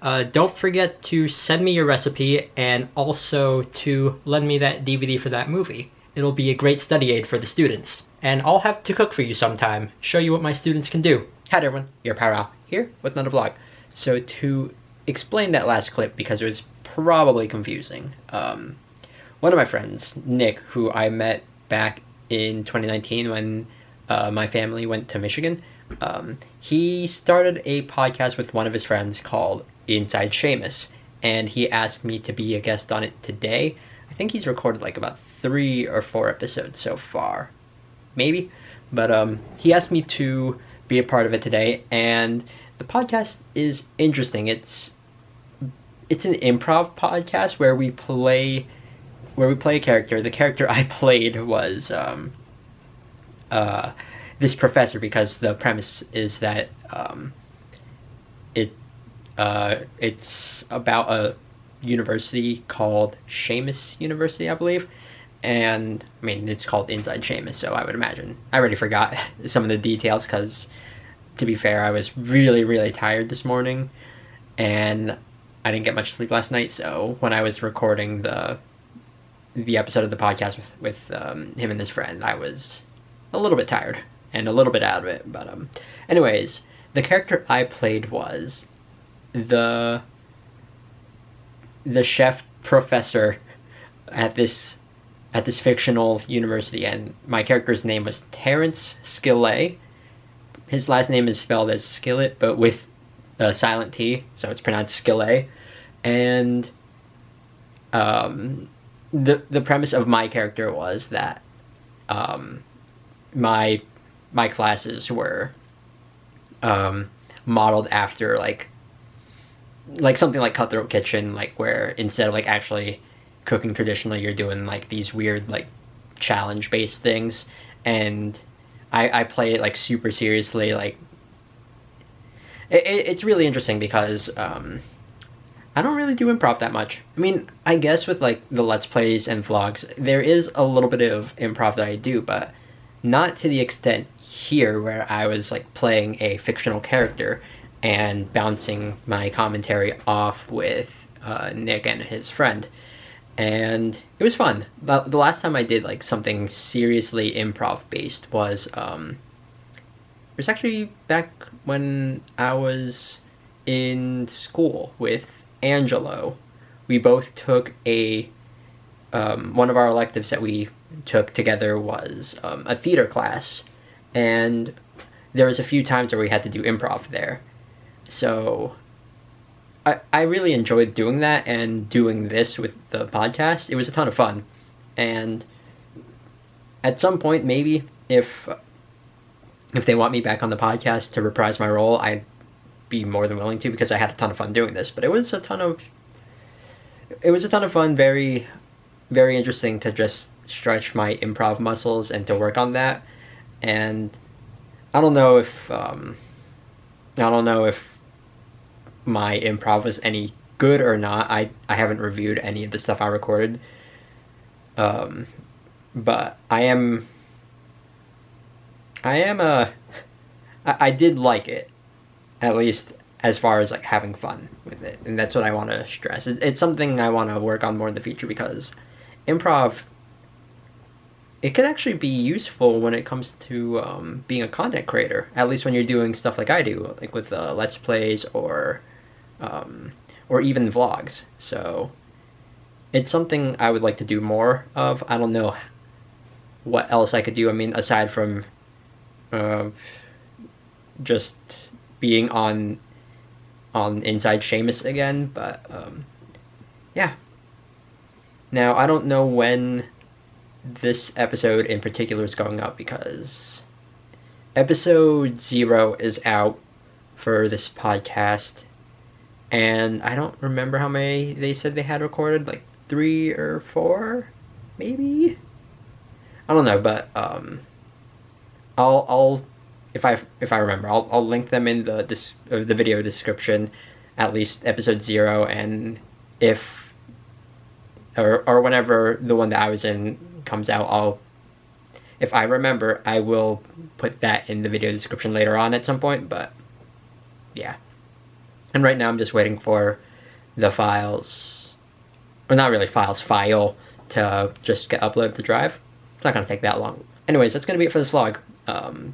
Don't forget to send me your recipe and also to lend me that DVD for that movie. It'll be a great study aid for the students. And I'll have to cook for you sometime, show you what my students can do. Hi everyone, your Power Al here with another vlog. So to explain that last clip, because it was probably confusing, one of my friends, Nick, who I met back in 2019 when my family went to Michigan, he started a podcast with one of his friends called Inside Seamus, and he asked me to be a guest on it today. I think he's recorded like about 3 or 4 episodes so far, maybe, but he asked me to be a part of it today, and the podcast is interesting. It's an improv podcast where we play a character. The character I played was this professor, because the premise is that it's about a university called Seamus University, I believe, and I mean it's called Inside Seamus, so I would imagine I already forgot some of the details because, to be fair, I was really tired this morning and I didn't get much sleep last night. So when I was recording the episode of the podcast with him and his friend, I was a little bit tired and a little bit out of it. But anyways, the character I played was the chef professor at this fictional university, and my character's name was Terrence Skillet. His last name is spelled as Skillet, but with a silent T, so it's pronounced Skillet. And the premise of my character was that my classes were modeled after like something like Cutthroat Kitchen, like where instead of like actually cooking traditionally, you're doing like these weird like challenge based things, and I play it like super seriously. Like it's really interesting because I don't really do improv that much. I mean, I guess with like the Let's Plays and vlogs, there is a little bit of improv that I do, but not to the extent here where I was like playing a fictional character and bouncing my commentary off with Nick and his friend. And it was fun. The last time I did like something seriously improv based was it was actually back when I was in school with Angelo. We both took a one of our electives that we took together was a theater class, and there was a few times where we had to do improv there. So I really enjoyed doing that, and doing this with the podcast, it was a ton of fun. And at some point, maybe if they want me back on the podcast to reprise my role, I'd be more than willing to, because I had a ton of fun doing this. But it was a ton of fun, very interesting to just stretch my improv muscles and to work on that. And I don't know if my improv was any good or not. I haven't reviewed any of the stuff I recorded, but I did like it, at least as far as like having fun with it, and that's what I want to stress. It's something I want to work on more in the future, because improv, it could actually be useful when it comes to being a content creator, at least when you're doing stuff like I do, like with Let's Plays or even vlogs. So it's something I would like to do more of. I don't know what else I could do. I mean, aside from just being on Inside Seamus again, but yeah. Now, I don't know when this episode in particular is going up, because episode 0 is out for this podcast, and I don't remember how many they said they had recorded, like 3 or 4, maybe? I don't know, but I'll if I remember, I'll link them in the video description, at least episode 0, and if or whenever the one that I was in comes out, if I remember, I will put that in the video description later on at some point. But yeah. And right now I'm just waiting for the files, or not really files, file to just get uploaded to Drive. It's not going to take that long. Anyways, that's going to be it for this vlog.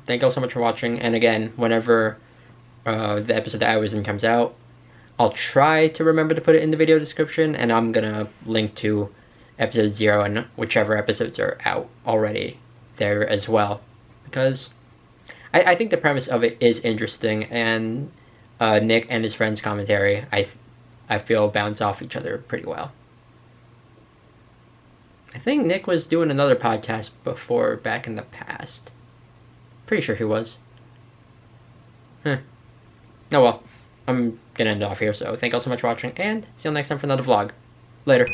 Thank you all so much for watching, and again, whenever the episode that I was in comes out, I'll try to remember to put it in the video description, and I'm going to link to episode 0 and whichever episodes are out already there as well, because I think the premise of it is interesting, and Nick and his friend's commentary, I feel bounce off each other pretty well. I think Nick was doing another podcast before, back in the past. Pretty sure he was. Oh well, I'm gonna end off here, so thank you all so much for watching, and see you all next time for another vlog. Later.